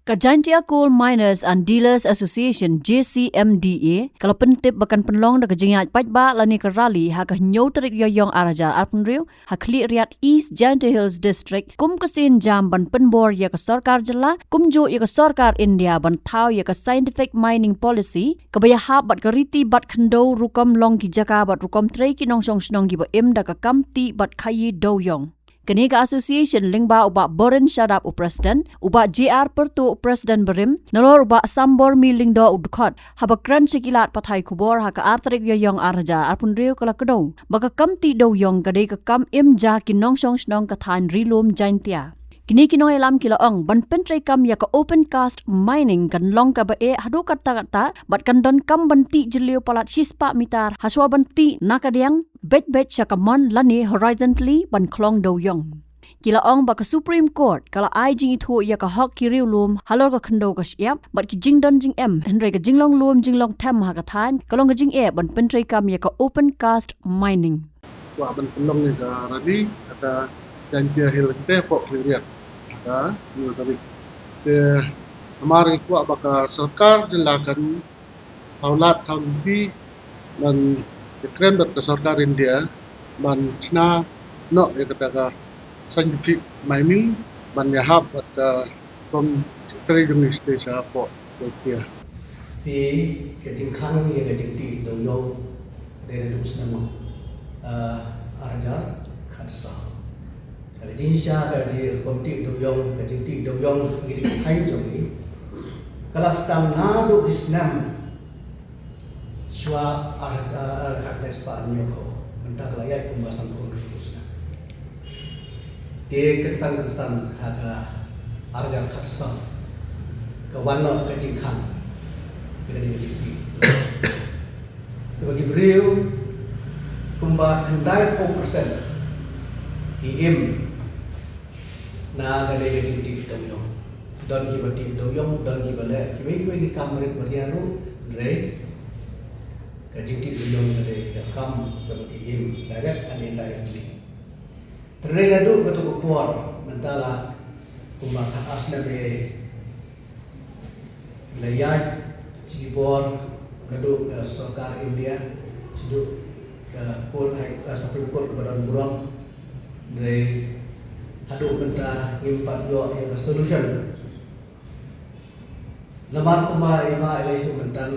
Kajantia Coal Miners and Dealers Association JCMDA kalau pentip bahkan penlong dak jengat pajba lani ke rally ha ka nyau terik yoyong arajar arpunriu ha kli riat East Jantia Hills District kum kesin jam ban penbor ya ke sarkar jela kum jo ya ke sarkar India ban thau ya ke scientific mining policy kabaya ha bat kariti bat khando rukam long ki jaka bat rukam trei ki nong song snong ki ba im dak kamti bat khayi doyong Keniga Association lingba uba Boren Shadap u President, uba JR Pertu President Berim, nalor uba Sambor mi lingdo udkot, haba kran sikilat patay kubor haka artarik yoyong arja arpun riyo kala kedo, baka kamti do yong kadai ka kam imja kinong song snong kathan rilum jaintia. Kini kinoy alam kilaong ban pentray kam ya ka open cast mining kan long ka ba hadu kata bat kan don kam banti jelio palat sispa mitar haswa banti nakadiang bet syakaman lani horizontally ban klong do yong. Kilaong ba ka Supreme Court kala ai jing itu ya ka hok kiriu lum halor ka khando ka siap bat ki jing don jing em henry ka jinglong lum jinglong tham ha ka than kalong ka jing ban pentray kam ya ka open cast mining. Wa ban pelong ni ka radi kata Jantia Hill kita pok clear ada ni tadi ke kemarin kuat baka sarkar jelakan taulat tahun lebih dan keren ke sarkar India dan China no ya kata scientific mining dan yahap kat from trading station port dia di kejengkang ya kejengti doyong dari usnamo arajar khatsa jadi insya dari komiti doyong kejengti doyong gitu hai jogi kelas tam nado bisnam swa arajar khatnes pa nyoko mentak layak pembahasan terusna di kesan harga arajar khatsa kawan kejengkang jadi kejengti bagi beliau kumba kendai 4% im na gale kejengti doyong don ki bati doyong don ki bale ki kamret bariaru re kejengti doyong gale kam bati im direct and indirectly terrena du betu kupor mentala kumba kan asna be layat Singapore nadu sarkar India sidu ke pun Supreme Court badan burang dari haduk benda impat yo yang solution lamar kuma ima election mentan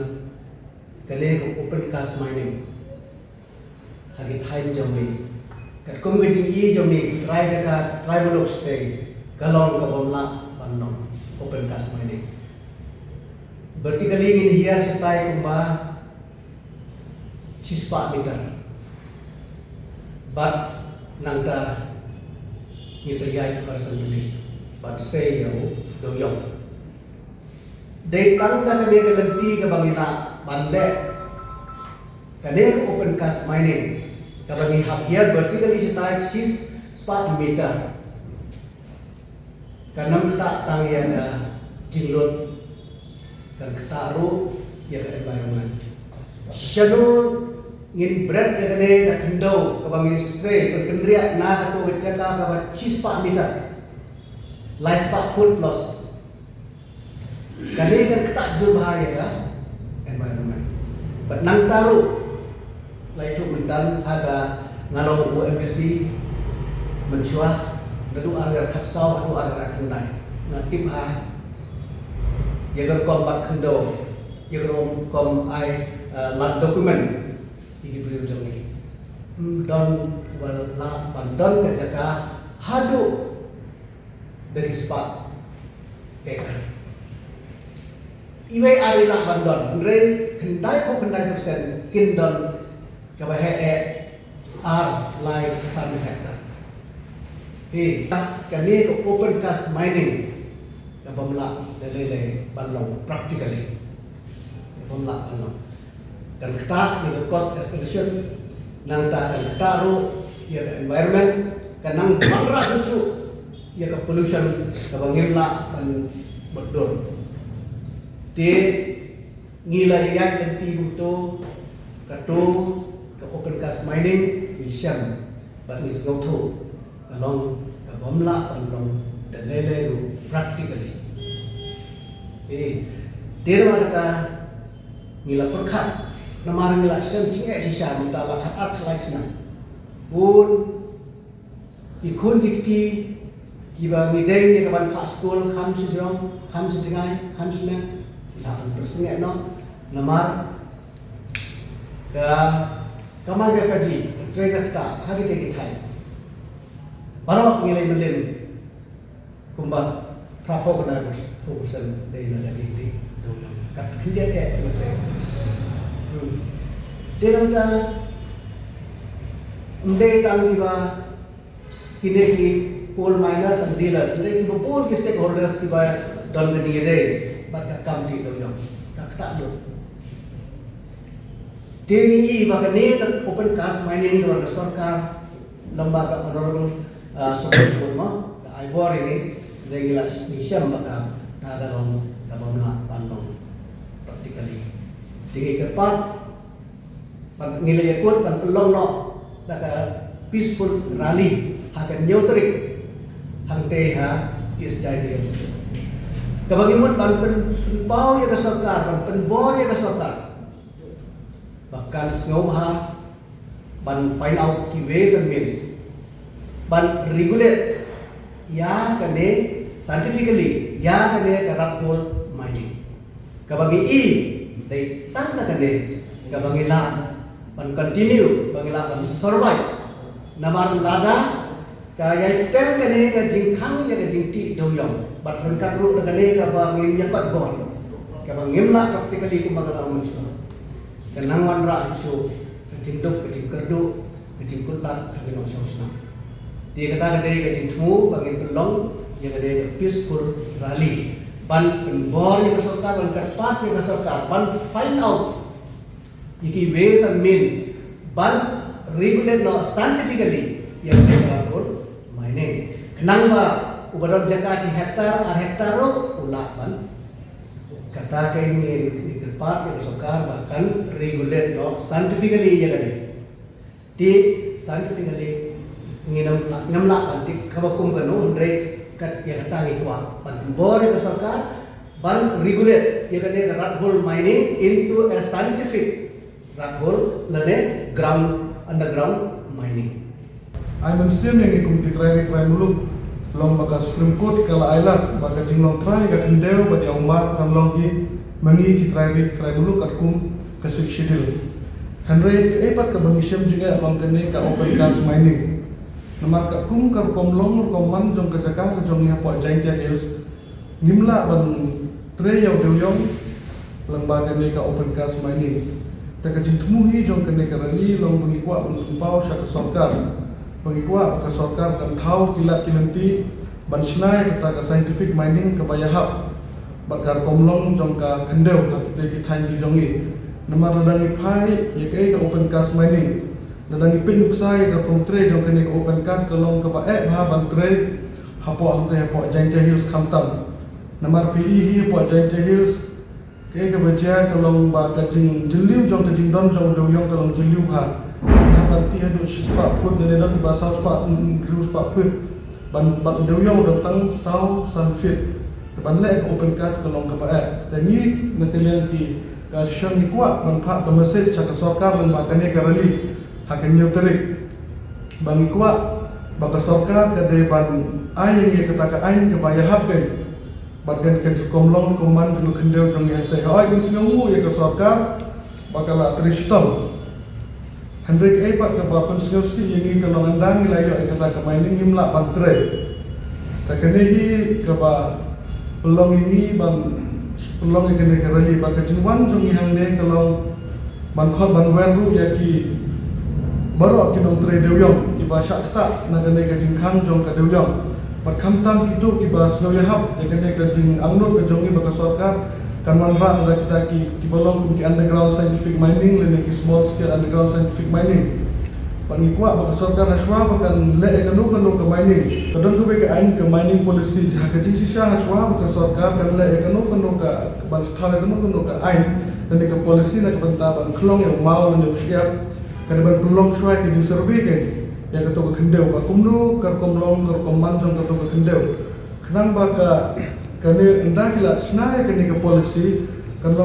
kale ko open cast mining hagi time jomi kat kum gejing i jomi try jaka tribal stay kalong ka bomla bandong open cast mining berarti kali ini hiar setai kumba sispa meter but nangta misayay personally but say yo doyong they tangda kami kalanti ka bangina bande kane open cast mining kabangi hap here vertically sitai sis spa meter kanam kita tangyan jinglot kan ketaru ya environment shanu ngin bread ya kane na kendo kabangin se kendria na kato kecaka kaba chispa meter life spa food loss kane kan ketakjur bahaya ya environment but nang taru lai tu mentan ada ngalau UMC mencuah nadu area khatsau adu area kendai ngatip ya kombat kendo ya kom ai lat dokumen ini beliau jangi don wala bandon kejaka hadu dari spa ekar iwe ari nak bandon re kendai persen kindon kabahe ar lai san hektar kani ko open cast mining kabamla lele bandong practically kabamla bandong dan kita itu cost escalation nang ta dan taru ya environment kanang mangra lucu ya ke pollution ke bangimla dan bedor di ngila ya nanti butuh katu ke open cast mining mission but is go to along ke bamla dan lele practically Dia kata ngila perkat namar ngila sem cinga sisa minta lakat kalai senang pun ikun dikti kiba midai ni kawan pak school kham sedengai kham senang lapan persengat no namar ka kamar ga kaji trega kata hagi te kitai baru ngilai melim kumba prapo kena fokusan dari nada tinggi dulu kat kerja dia materi office dia kata mendek tang tiba kini ki coal miners and dealers mendek tiba pun ki stakeholders tiba dalam kerja dia baca kam di dulu tak tak jo dia ni bahkan ni open cast mining dengan sarkar lembaga honorable Supreme Court mo IBOR ini regulasi Malaysia maka dalam nak Bandung praktikali tinggi kepat nilai ikut dan pelong no daga peaceful rally akan neutrik hangte ha is ideals kebagimun ban penbau ya ke sarkar ban penbor ya ke sarkar bahkan sengau ha ban find out the ways and means ban regulate ya kene scientifically ya kene karat coal mining kabagi dai tanda kene kabagi la ban continue bagi la ban survive namar lada kaya tem kene ka jingkhang ya ka jingti doyong bat ban kadru kene ka bangin yakat bon kabagi la practically kumagala manusia kenang wan ra isu kejinduk kejingkerdu kejingkutlat kagino sosna dia kata kedai kajing temu bagi pelong yang kedai peaceful rally ban penbor yang berserta ban kerpat yang berserta ban find out iki ways and means ban regulate no scientifically yang dilakukan mining kenang ba ubaran jangka ci hektar ar hektaro ulah ban kata kaingin di kerpat yang berserta bahkan regulate no scientifically yang kedai di scientifically ngam la antik kabakum kanu rate kat ya tangi kwa ban bor ya sarkar ban regulate ya kane rat hole mining into a scientific rat hole lane underground mining ay mensim yang ikum tikrai muluk long baka Supreme Court kala ailat baka jinglong trai ka kendeu badi umar kan long ki mengi tikrai muluk kat kum kasik schedule Henry epat ka bangisem juga long kene ka open cast mining nama kat kum ka komlong man jong ka jaka jong ya po jain dia hills nimla ban tre yaw deuyong lembaga ne ka open cast mining ta ka jintmu hi jong kene ka rali long bangikwa pau sya ka sarkar bangikwa ka sarkar kan thau kilat kinanti ban snai ka scientific mining ka bayahap bakar komlong jong ka kendeu ka kita thain ki jongi nama radang ipai ye ka open cast mining dan ipin uksai ka kontre jong kene open cast kalong ka ba bha ban tre hapo amte hapo jainte hills khamtam namar pi hi hapo jainte hills ke ka baja kalong ba ka jing jiliu jong ka jing don jong do yong kalong jiliu ha ban ti hadu shispa put ne dan ba sa spa rus pa put ban do yong do tang sau san fit ban le open cast kalong ka ba tani na kalian ki ka shang ni kwa ban pha ka message cha ka sarkar lang ba kane ka rali akan neutrik bagi kuat baka sarkar ke depan ayang ye kata ain ke bayahap ke bagan ke komlong koman tu kendeu jong ye te ai mis ngamu ye ke sarkar baka la tristol Hendrik epat ke bapan singsi ye ke longendang layo kata ke mining himla bantre tak kene hi ke ba pelong ini ban pelong ye kene ke rali baka jinwan jong ye hang ne kelong ban khot ban weru ya ki baru kinong tre deuyong ki ba syakta na gane ka jingkhang jong ka deuyong pat khamtam kitu ki ba sno yahap ya gane ka jing angnut ka jongi baka sarkar kan manra na kita ki bolong ki underground scientific mining le ki small scale underground scientific mining pangikwa baka sarkar haswa bakan le kanu ka mining kadon ko be ka ain ka mining policy ha ka jing sisa haswa baka sarkar kan le kanu ka ban sthala kanu ka ain dan ka policy na ka bantaban klong ya mau ne usia kadang pelong suai ke jing survey ke yang ketua kendeu ba kumnu kar komlong kar koman jong ketua kendeu kenang ba ka Kani anda kila senai kani ke polisi kan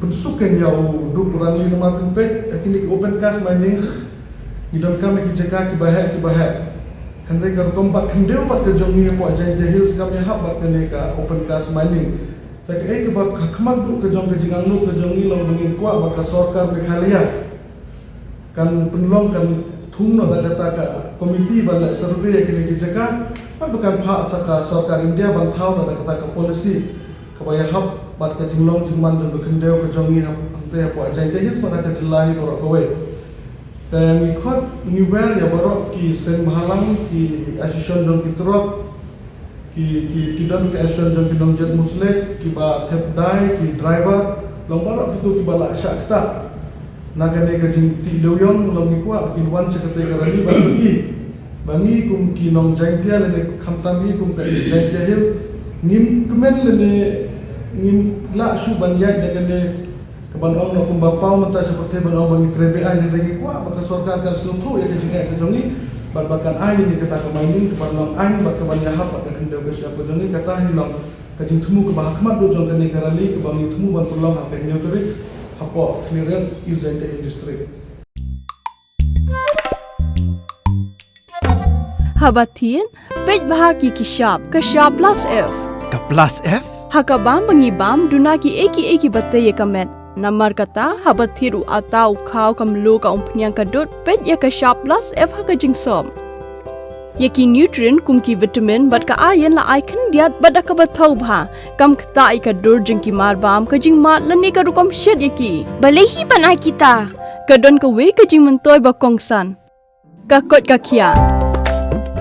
pensukan jauh duk orang ini nama pempet kini open cast mining idam kami kijaka ki bahak kan mereka kompak kendeu pat ke jongi po Giant Hills kami hab bat kani ke open cast mining tak ke bab khakmat duk ke jong ke jingang nu ke jongi long bengin kwa baka sarkar Meghalaya kan penlong kan thum no da kata ka komiti bala survey kini kijaka bukan Pak saka sarkar India bantau na kata ka polisi kabaya hab bat ka jinglong jingman jong kendeu ka jongi ante po Giant Hills pada ka jelahi borok kowe dan ikut niwer ya borok ki sen mahalang ki asison jong kitrok ki don ka asison jong kinong jet musle ki ba tep dai ki driver long borok itu ki bala syakta na kane ka jing ti loyong long ni kwa ki wan sekate ka rani bangi kum ki nong Giantia lene khamtangi kum ka Giantia Hill ngim kemen lene ngim la su banyak kane kaban ong no kum bapau menta seperti ban ong bangi krebe ai lene kwa baka sarkar kan sluto ya jinga ka jongi bakan ai ni kata ka mainin kaban ong ai baka ban ya hap ka kendeu ka siap jongi kata hilong ka jing thumu ka bahakmat do jong kane karali ka bangi thumu ban pulang ha ka neutrik hapo clearer is the industry Habatin, pej bahagi ke shop plus F. Ka plus F? Hakabam bangibam duna ki eki batte ye kamet. Namar kata habathiru atau khau kamlu ka umpnyang kadut pej ye ka shop plus F haka jingsom. Yeki nutrient kum ki vitamin bat ka iron la icon diat bada ka bathau bha kam khta I ka dur jing ki mar bam ka jing mat lani ka rukom shed yeki. Balehi banai kita. Kadon ka we ka jing mentoy ba kongsan. Ka kot ka kia.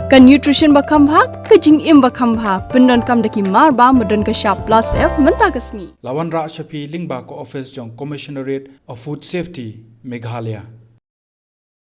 Ka nutrition ba khambha ka jing im ba khambha pendon kam daki mar ba modon ka shop plus F menta ka sni. Lawan Ra Shafi Lingba ko office jong Commissionerate of Food Safety Meghalaya.